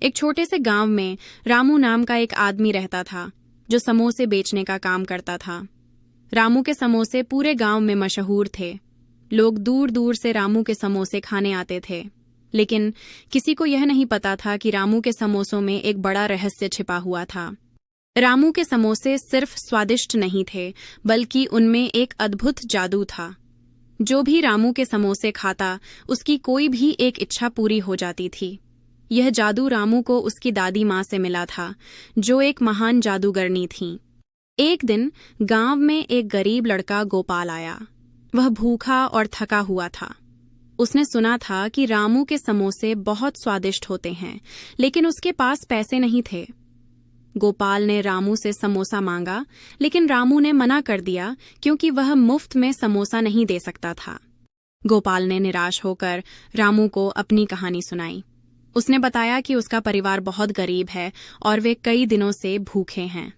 एक छोटे से गांव में रामू नाम का एक आदमी रहता था जो समोसे बेचने का काम करता था। रामू के समोसे पूरे गांव में मशहूर थे। लोग दूर दूर से रामू के समोसे खाने आते थे, लेकिन किसी को यह नहीं पता था कि रामू के समोसों में एक बड़ा रहस्य छिपा हुआ था। रामू के समोसे सिर्फ स्वादिष्ट नहीं थे, बल्कि उनमें एक अद्भुत जादू था। जो भी रामू के समोसे खाता, उसकी कोई भी एक इच्छा पूरी हो जाती थी। यह जादू रामू को उसकी दादी माँ से मिला था, जो एक महान जादूगरनी थीं। एक दिन गांव में एक गरीब लड़का गोपाल आया। वह भूखा और थका हुआ था। उसने सुना था कि रामू के समोसे बहुत स्वादिष्ट होते हैं, लेकिन उसके पास पैसे नहीं थे। गोपाल ने रामू से समोसा मांगा, लेकिन रामू ने मना कर दिया क्योंकि वह मुफ्त में समोसा नहीं दे सकता था। गोपाल ने निराश होकर रामू को अपनी कहानी सुनाई। उसने बताया कि उसका परिवार बहुत गरीब है और वे कई दिनों से भूखे हैं।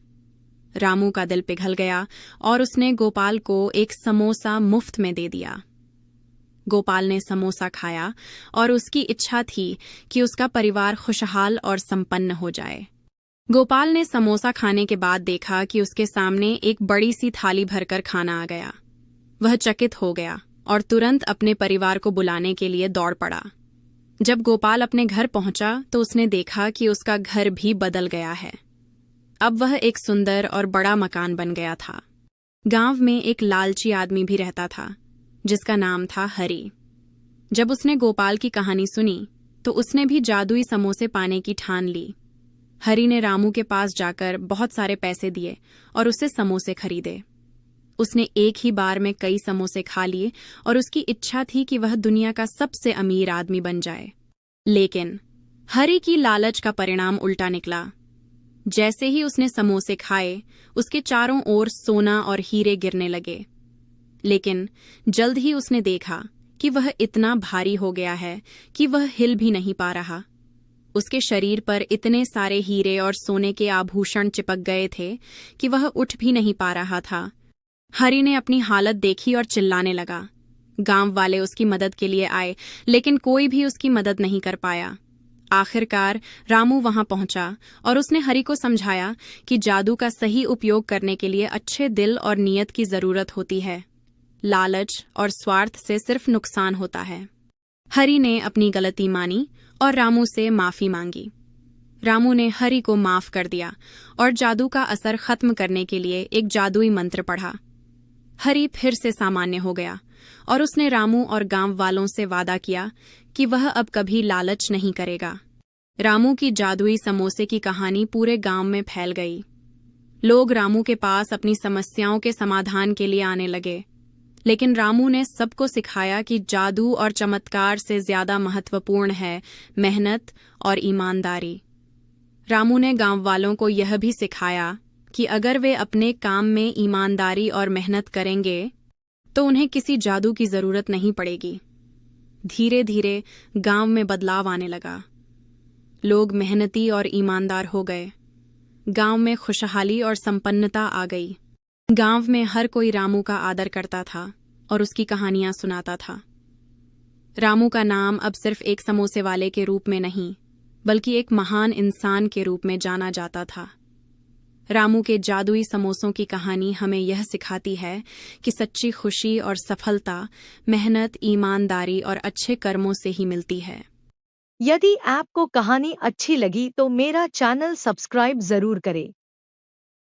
रामू का दिल पिघल गया और उसने गोपाल को एक समोसा मुफ्त में दे दिया। गोपाल ने समोसा खाया और उसकी इच्छा थी कि उसका परिवार खुशहाल और संपन्न हो जाए। गोपाल ने समोसा खाने के बाद देखा कि उसके सामने एक बड़ी सी थाली भरकर खाना आ गया। वह चकित हो गया और तुरंत अपने परिवार को बुलाने के लिए दौड़ पड़ा। जब गोपाल अपने घर पहुंचा तो उसने देखा कि उसका घर भी बदल गया है। अब वह एक सुंदर और बड़ा मकान बन गया था। गांव में एक लालची आदमी भी रहता था, जिसका नाम था हरी। जब उसने गोपाल की कहानी सुनी तो उसने भी जादुई समोसे पाने की ठान ली। हरी ने रामू के पास जाकर बहुत सारे पैसे दिए और उससे समोसे खरीदे। उसने एक ही बार में कई समोसे खा लिए और उसकी इच्छा थी कि वह दुनिया का सबसे अमीर आदमी बन जाए। लेकिन हरी की लालच का परिणाम उल्टा निकला। जैसे ही उसने समोसे खाए, उसके चारों ओर सोना और हीरे गिरने लगे। लेकिन जल्द ही उसने देखा कि वह इतना भारी हो गया है कि वह हिल भी नहीं पा रहा। उसके शरीर पर इतने सारे हीरे और सोने के आभूषण चिपक गए थे कि वह उठ भी नहीं पा रहा था। हरी ने अपनी हालत देखी और चिल्लाने लगा। गांव वाले उसकी मदद के लिए आए, लेकिन कोई भी उसकी मदद नहीं कर पाया। आखिरकार रामू वहां पहुंचा और उसने हरी को समझाया कि जादू का सही उपयोग करने के लिए अच्छे दिल और नीयत की जरूरत होती है। लालच और स्वार्थ से सिर्फ नुकसान होता है। हरी ने अपनी गलती मानी और रामू से माफी मांगी। रामू ने हरी को माफ कर दिया और जादू का असर खत्म करने के लिए एक जादुई मंत्र पढ़ा। हरी फिर से सामान्य हो गया और उसने रामू और गांव वालों से वादा किया कि वह अब कभी लालच नहीं करेगा। रामू की जादुई समोसे की कहानी पूरे गांव में फैल गई। लोग रामू के पास अपनी समस्याओं के समाधान के लिए आने लगे, लेकिन रामू ने सबको सिखाया कि जादू और चमत्कार से ज्यादा महत्वपूर्ण है मेहनत और ईमानदारी। रामू ने गांव वालों को यह भी सिखाया कि अगर वे अपने काम में ईमानदारी और मेहनत करेंगे तो उन्हें किसी जादू की जरूरत नहीं पड़ेगी। धीरे धीरे गांव में बदलाव आने लगा। लोग मेहनती और ईमानदार हो गए। गांव में खुशहाली और संपन्नता आ गई। गांव में हर कोई रामू का आदर करता था और उसकी कहानियां सुनाता था। रामू का नाम अब सिर्फ एक समोसे वाले के रूप में नहीं, बल्कि एक महान इंसान के रूप में जाना जाता था। रामू के जादुई समोसों की कहानी हमें यह सिखाती है कि सच्ची खुशी और सफलता मेहनत, ईमानदारी और अच्छे कर्मों से ही मिलती है। यदि आपको कहानी अच्छी लगी तो मेरा चैनल सब्सक्राइब जरूर करें।